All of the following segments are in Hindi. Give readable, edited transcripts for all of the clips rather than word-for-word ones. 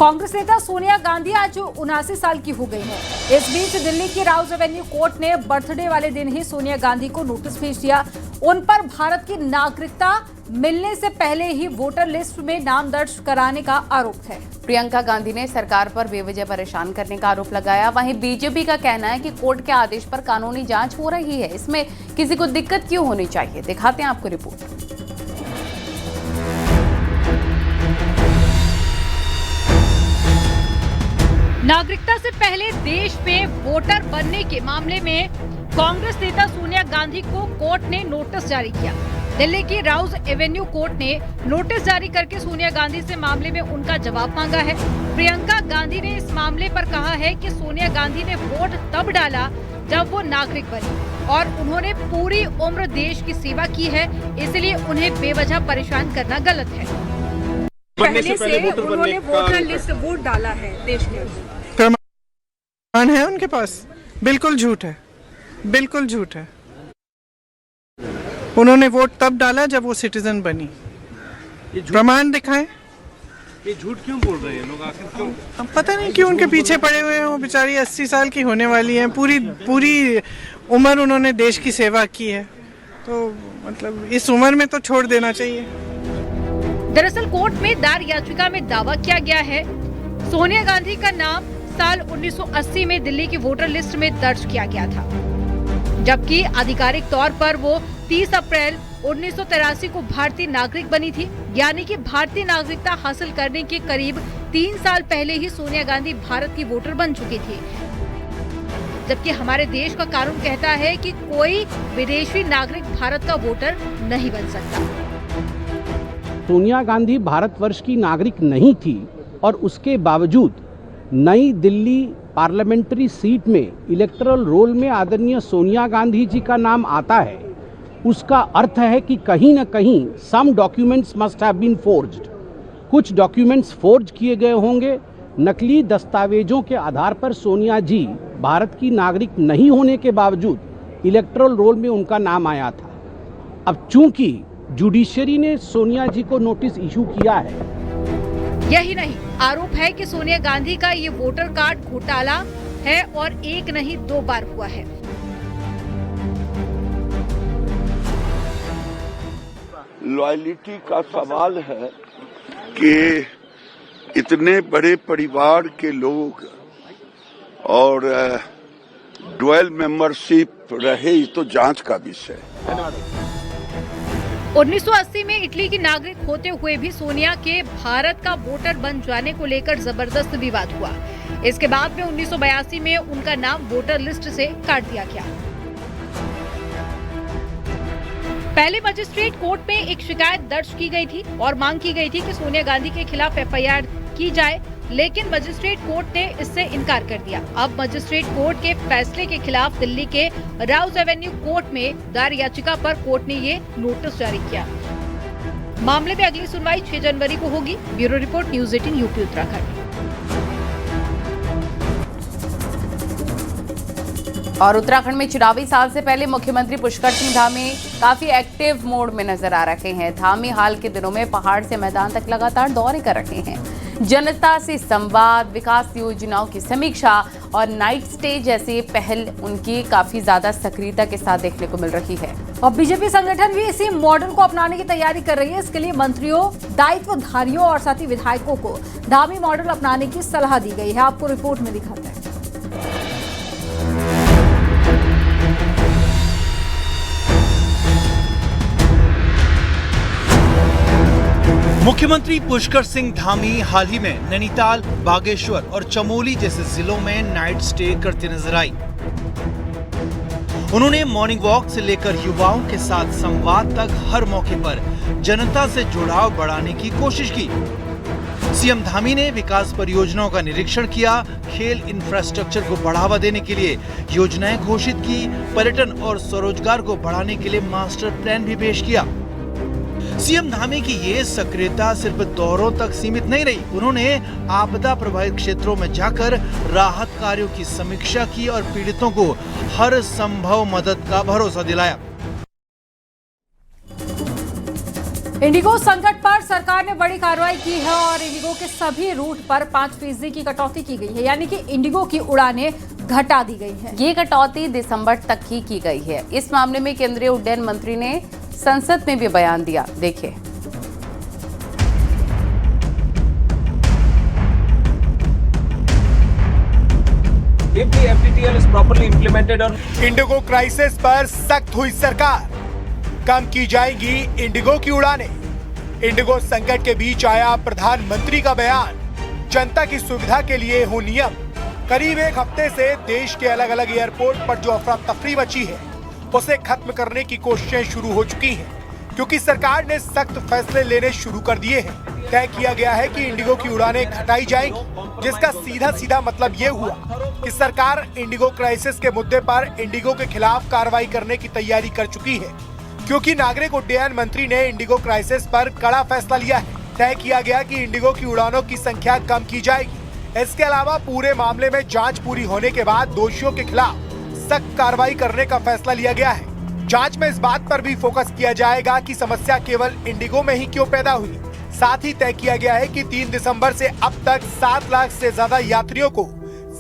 कांग्रेस नेता सोनिया गांधी आज 79 साल की हो गई हैं। इस बीच दिल्ली की राउज एवेन्यू कोर्ट ने बर्थडे वाले दिन ही सोनिया गांधी को नोटिस भेज दिया। उन पर भारत की नागरिकता मिलने से पहले ही वोटर लिस्ट में नाम दर्ज कराने का आरोप है। प्रियंका गांधी ने सरकार पर बेवजह परेशान करने का आरोप लगाया। वहीं बीजेपी का कहना है कि कोर्ट के आदेश पर कानूनी जांच हो रही है, इसमें किसी को दिक्कत क्यों होनी चाहिए। दिखाते हैं आपको रिपोर्ट। नागरिकता से पहले देश में वोटर बनने के मामले में कांग्रेस नेता सोनिया गांधी को कोर्ट ने नोटिस जारी किया। दिल्ली की राउज एवेन्यू कोर्ट ने नोटिस जारी करके सोनिया गांधी से मामले में उनका जवाब मांगा है। प्रियंका गांधी ने इस मामले पर कहा है कि सोनिया गांधी ने वोट तब डाला जब वो नागरिक बनी और उन्होंने पूरी उम्र देश की सेवा की है, इसलिए उन्हें बेवजह परेशान करना गलत है। पहले से उन्होंने वोटर लिस्ट वोट डाला है देश के अंदर। प्रमाण है उनके पास? बिल्कुल झूठ है, बिल्कुल झूठ है। उन्होंने वोट तब डाला जब वो सिटीजन बनी। प्रमाण दिखाएं। ये झूठ क्यों बोल रहे हैं लोग? आखिर क्यों? अब पता नहीं क्यों उनके पीछे पड़े हुए हैं। वो बेचारी 80 साल की होने वाली हैं। पूरी उम्र उन्होंने देश की सेवा की है, तो मतलब इस उम्र में तो छोड़ देना चाहिए। दरअसल कोर्ट में दायर याचिका में दावा किया गया है सोनिया गांधी का नाम साल 1980 में दिल्ली की वोटर लिस्ट में दर्ज किया गया था, जबकि आधिकारिक तौर पर वो 30 अप्रैल 1983 को भारतीय नागरिक बनी थी। यानी कि भारतीय नागरिकता हासिल करने के करीब 3 साल पहले ही सोनिया गांधी भारत की वोटर बन चुकी थी, जबकि हमारे देश का कानून कहता है कि कोई विदेशी नागरिक भारत का वोटर नहीं बन सकता। सोनिया गांधी भारतवर्ष की नागरिक नहीं थी और उसके बावजूद नई दिल्ली पार्लियामेंट्री सीट में इलेक्टोरल रोल में आदरणीय सोनिया गांधी जी का नाम आता है, उसका अर्थ है कि कहीं न कहीं some documents must have been forged. कुछ डॉक्यूमेंट्स फोर्ज किए गए होंगे। नकली दस्तावेजों के आधार पर सोनिया जी भारत की नागरिक नहीं होने के बावजूद इलेक्टोरल रोल में उनका नाम आया था। अब चूंकि जुडिशरी ने सोनिया जी को नोटिस इशू किया है। यही नहीं, आरोप है कि सोनिया गांधी का ये वोटर कार्ड घोटाला है और एक नहीं 2 बार हुआ है। लॉयल्टी का सवाल है कि इतने बड़े परिवार के लोग और डुअल मेंबरशिप रहे, तो जांच का विषय है। 1980 में इटली की नागरिक होते हुए भी सोनिया के भारत का वोटर बन जाने को लेकर जबरदस्त विवाद हुआ। इसके बाद में 1982 में उनका नाम वोटर लिस्ट से काट दिया गया। पहले मजिस्ट्रेट कोर्ट में एक शिकायत दर्ज की गई थी और मांग की गई थी कि सोनिया गांधी के खिलाफ FIR की जाए, लेकिन मजिस्ट्रेट कोर्ट ने इससे इनकार कर दिया। अब मजिस्ट्रेट कोर्ट के फैसले के खिलाफ दिल्ली के राउज एवेन्यू कोर्ट में दायर याचिका पर कोर्ट ने ये नोटिस जारी किया। मामले में अगली सुनवाई 6 जनवरी को होगी। Bureau report, news 18 UP Uttarakhand. और उत्तराखंड में चुनावी साल से पहले मुख्यमंत्री पुष्कर सिंह धामी काफी एक्टिव मोड में नजर आ रहे हैं। धामी हाल के दिनों में पहाड़ से मैदान तक लगातार दौरे कर रहे हैं। जनता से संवाद, विकास योजनाओं की समीक्षा और नाइट स्टे जैसी पहल उनकी काफी ज्यादा सक्रियता के साथ देखने को मिल रही है। और बीजेपी संगठन भी इसी मॉडल को अपनाने की तैयारी कर रही है। इसके लिए मंत्रियों, दायित्वधारियों और साथ ही विधायकों को धामी मॉडल अपनाने की सलाह दी गई है। आपको रिपोर्ट में दिखाते हैं। मुख्यमंत्री पुष्कर सिंह धामी हाल ही में नैनीताल, बागेश्वर और चमोली जैसे जिलों में नाइट स्टे करते नजर आई। उन्होंने मॉर्निंग वॉक से लेकर युवाओं के साथ संवाद तक हर मौके पर जनता से जुड़ाव बढ़ाने की कोशिश की। सीएम धामी ने विकास परियोजनाओं का निरीक्षण किया, खेल इंफ्रास्ट्रक्चर को बढ़ावा देने के लिए योजनाएं घोषित की, पर्यटन और स्वरोजगार को बढ़ाने के लिए मास्टर प्लान भी पेश किया। सीएम धामी की ये सक्रियता सिर्फ दौरों तक सीमित नहीं रही। उन्होंने आपदा प्रभावित क्षेत्रों में जाकर राहत कार्यों की समीक्षा की और पीड़ितों को हर संभव मदद का भरोसा दिलाया। इंडिगो संकट पर सरकार ने बड़ी कार्रवाई की है और इंडिगो के सभी रूट पर 5% की कटौती की गई है, यानी कि इंडिगो की उड़ानें घटा दी गई हैं। ये कटौती दिसंबर तक ही की गई है। इस मामले में केंद्रीय उड्डयन मंत्री ने संसद में भी बयान दिया, देखिए। If the FTTL is properly implemented on Indigo crisis पर सख्त हुई सरकार, कम की जाएंगी इंडिगो की उड़ानें। इंडिगो संकट के बीच आया प्रधानमंत्री का बयान, जनता की सुविधा के लिए हो नियम। करीब एक हफ्ते से देश के अलग अलग एयरपोर्ट पर जो अफरा तफरी मची है, उसे खत्म करने की कोशिशें शुरू हो चुकी हैं, क्योंकि सरकार ने सख्त फैसले लेने शुरू कर दिए हैं। तय किया गया है कि इंडिगो की उड़ानें घटाई जाएंगी, जिसका सीधा मतलब ये हुआ कि सरकार इंडिगो क्राइसिस के मुद्दे पर इंडिगो के खिलाफ कार्रवाई करने की तैयारी कर चुकी है, क्योंकि नागरिक उड्डयन मंत्री ने इंडिगो क्राइसिस पर कड़ा फैसला लिया है। तय किया गया कि इंडिगो की उड़ानों की संख्या कम की जाएगी। इसके अलावा पूरे मामले में जांच पूरी होने के बाद दोषियों के खिलाफ सख्त कार्रवाई करने का फैसला लिया गया है। जांच में इस बात पर भी फोकस किया जाएगा कि समस्या केवल इंडिगो में ही क्यों पैदा हुई। साथ ही तय किया गया है कि 3 दिसंबर से अब तक 7 लाख से ज्यादा यात्रियों को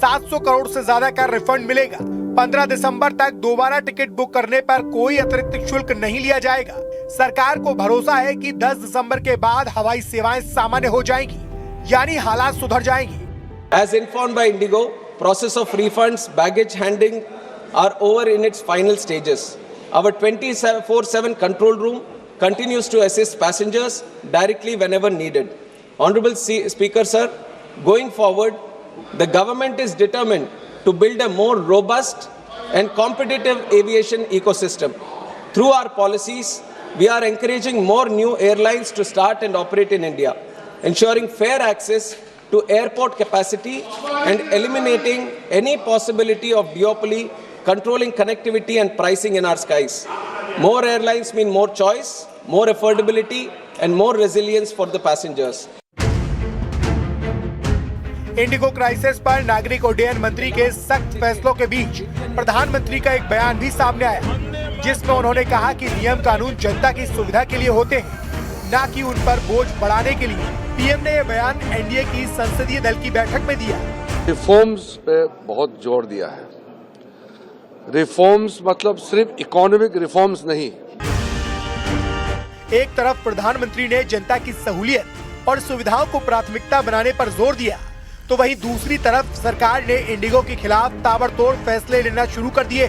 700 करोड़ से ज्यादा का रिफंड मिलेगा। 15 दिसंबर तक दोबारा टिकट बुक करने पर कोई अतिरिक्त शुल्क नहीं लिया जाएगा। सरकार को भरोसा है कि 10 दिसंबर के बाद हवाई सेवाएं सामान्य हो जाएंगी, यानी हालात सुधर जाएंगे। as informed by Indigo, process of refunds, baggage handling are over in its final stages. Our 24/7 control room continues to assist passengers directly whenever needed. Honorable Speaker, sir, going forward, the government is determined to build a more robust and competitive aviation ecosystem. Through our policies, we are encouraging more new airlines to start and operate in India, ensuring fair access to airport capacity and eliminating any possibility of duopoly, controlling connectivity and pricing in our skies. More airlines mean more choice, more affordability and more resilience for the passengers. Indigo crisis पर नागरिक उड्डयन मंत्री के सख्त फैसलों के बीच प्रधानमंत्री का एक बयान भी सामने आया, जिसमें उन्होंने कहा कि नियम कानून जनता की सुविधा के लिए होते हैं, न कि उन पर बोझ बढ़ाने के लिए। पीएम ने यह बयान एनडीए की संसदीय दल की बैठक में दिया। रिफॉर्म्स पे बहुत जोर दिया है। रिफॉर्म्स मतलब सिर्फ इकोनॉमिक रिफॉर्म्स नहीं। एक तरफ प्रधानमंत्री ने जनता की सहूलियत और सुविधाओं को प्राथमिकता बनाने पर जोर दिया, तो वहीं दूसरी तरफ सरकार ने इंडिगो के खिलाफ ताबड़तोड़ फैसले लेना शुरू कर दिए।